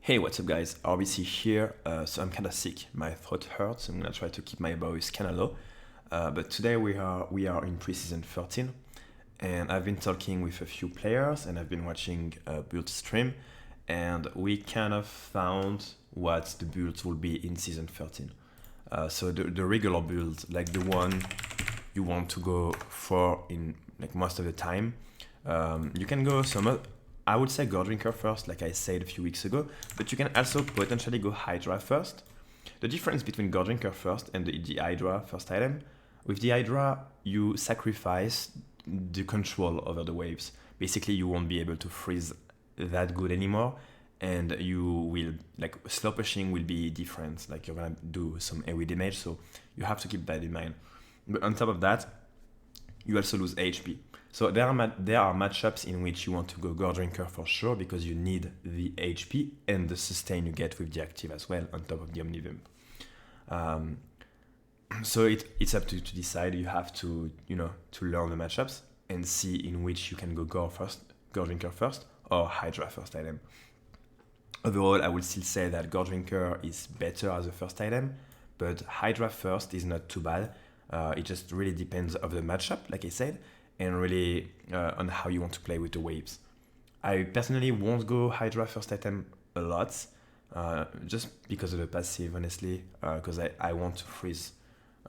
Hey, what's up guys, RBC here. So I'm kind of sick, my throat hurts, I'm gonna try to keep my voice kind of low. But today we are in preseason 13 and I've been talking with a few players and I've been watching build stream and we kind of found what the builds will be in season 13. So the regular build, like the one you want to go for in like most of the time, you can go I would say Gore Drinker first, like I said a few weeks ago, but you can also potentially go Hydra first. The difference between Gore Drinker first and the Hydra first item, with the Hydra, you sacrifice the control over the waves. Basically, you won't be able to freeze that good anymore, and you will, like, slow pushing will be different, like you're gonna do some AoE damage, so you have to keep that in mind. But on top of that, you also lose HP. So there are matchups in which you want to go Gore Drinker for sure because you need the HP and the sustain you get with the active as well on top of the Omnivamp. So it's up to decide. You have to to learn the matchups and see in which you can go Gore Drinker first or Hydra first item. Overall, I would still say that Gore Drinker is better as a first item, but Hydra first is not too bad. It just really depends on the matchup, like I said, and really on how you want to play with the waves. I personally won't go Hydra first item a lot, just because of the passive, honestly, because I want to freeze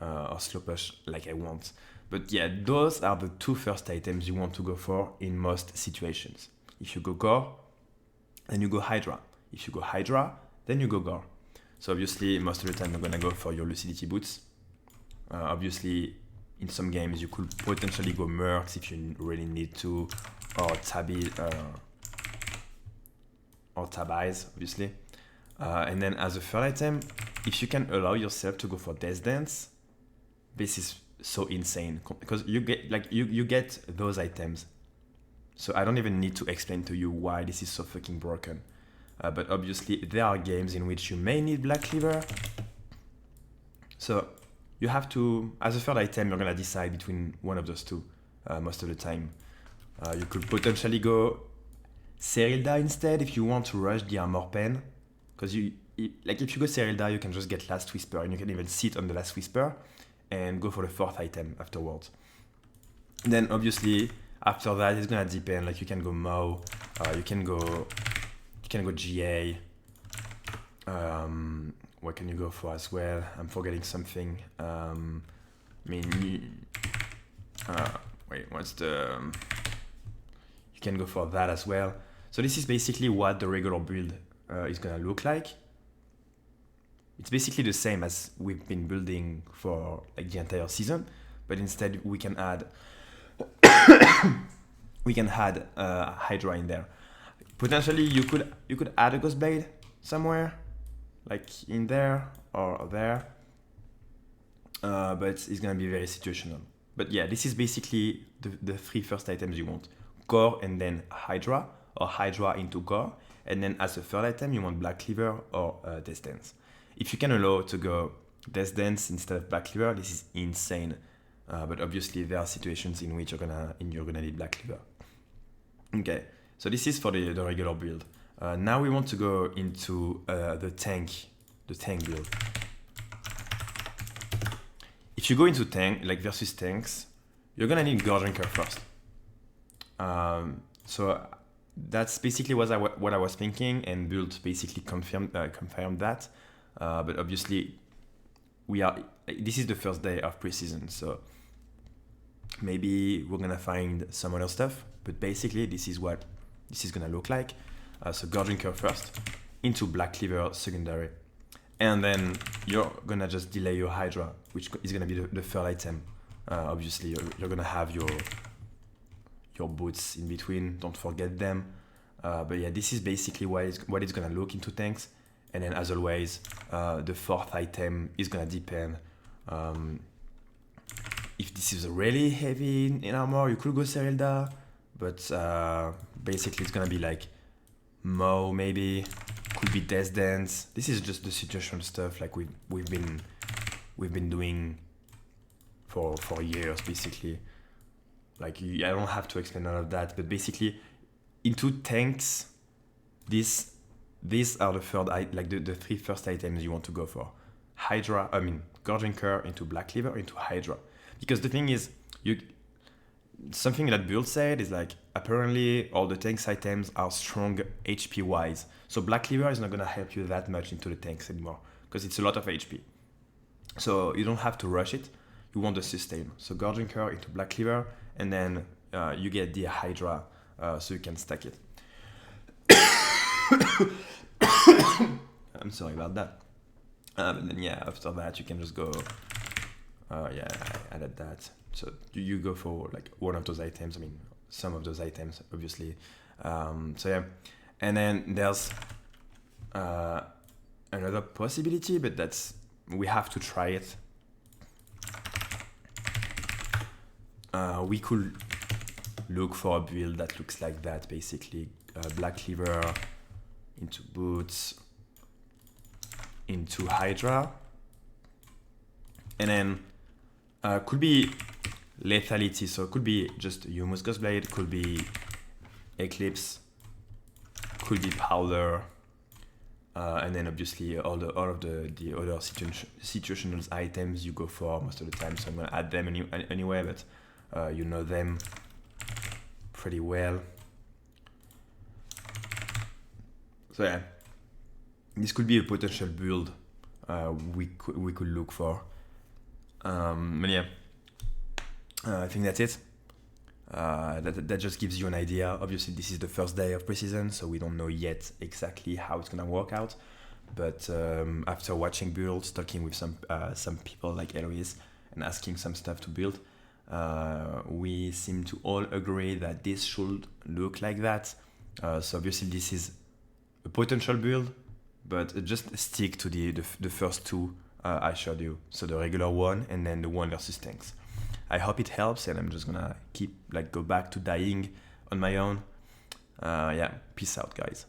or slow push like I want. But yeah, those are the two first items you want to go for in most situations. If you go Gore, then you go Hydra. If you go Hydra, then you go Gore. So obviously, most of the time you're gonna go for your Lucidity boots. Obviously, in some games you could potentially go Mercs if you really need to, or Tab Eyes, obviously. And then as a third item, if you can allow yourself to go for Death Dance, this is so insane because you get those items. So I don't even need to explain to you why this is so fucking broken. But obviously there are games in which you may need Black Cleaver. So you have to, as a third item, you're gonna decide between one of those two most of the time. You could potentially go Serilda instead if you want to rush the Armor Pen, because if you go Serilda, you can just get Last Whisper and you can even sit on the Last Whisper and go for the fourth item afterwards. Then obviously after that it's gonna depend. Like you can go Mao, you can go GA. What can you go for as well? I'm forgetting something. You can go for that as well. So this is basically what the regular build is gonna look like. It's basically the same as we've been building for like the entire season, but instead we can add Hydra in there. Potentially you could add a Ghost Blade somewhere, like in there or there, but it's gonna be very situational. But yeah, this is basically the three first items you want: Gore and then Hydra, or Hydra into Gore, and then as a third item you want Black Cleaver or Death Dance. If you can allow to go Death Dance instead of Black Cleaver, this is insane. But obviously there are situations in which you're gonna need Black Cleaver. Okay, so this is for the regular build. Now we want to go into the tank build. If you go into tank, like versus tanks, you're gonna need Gore Drinker first. So that's basically what I was thinking, and build basically confirmed that. But obviously, this is the first day of preseason, so maybe we're gonna find some other stuff. But basically, this is what this is gonna look like. So Gore Drinker first, into Black Cleaver secondary, and then you're gonna just delay your Hydra, which is gonna be the third item. Obviously, you're gonna have your boots in between. Don't forget them. But yeah, this is basically what it's gonna look into tanks. And then, as always, the fourth item is gonna depend. If this is really heavy in armor, you could go Serilda, but basically it's gonna be like Mo, maybe could be Death Dance. This is just the situational stuff like we've been doing for years, basically. Like I don't have to explain all of that, but basically into tanks, this these are the three first items you want to go for. Gorging Cur into Black Cleaver into Hydra. Because the thing is, something that Build said is like, apparently all the tanks items are strong HP wise. So Black Cleaver is not gonna help you that much into the tanks anymore, because it's a lot of HP. So you don't have to rush it, you want the sustain. So Gorging Cur into Black Cleaver, and then you get the Hydra, so you can stack it. I'm sorry about that. And then yeah, after that you can just go, yeah, I added that. So you go for like one of those items, I mean, some of those items, obviously. So yeah, and then there's another possibility, but we have to try it. We could look for a build that looks like that, basically. Black Cleaver into Boots, into Hydra, and then could be lethality, so it could be just Humus Ghostblade, could be Eclipse, could be Powder, and then obviously all of the other situational items you go for most of the time. So I'm gonna add them anyway, but you know them pretty well. So yeah, this could be a potential build we could look for. But yeah, I think that's it. That just gives you an idea. Obviously, this is the first day of preseason, so we don't know yet exactly how it's gonna work out. But after watching builds, talking with some people like Alois, and asking some stuff to build, we seem to all agree that this should look like that. So obviously, this is a potential build, but just stick to the first two I showed you. So the regular one and then the one versus tanks. I hope it helps, and I'm just gonna go back to dying on my own. Yeah, peace out, guys.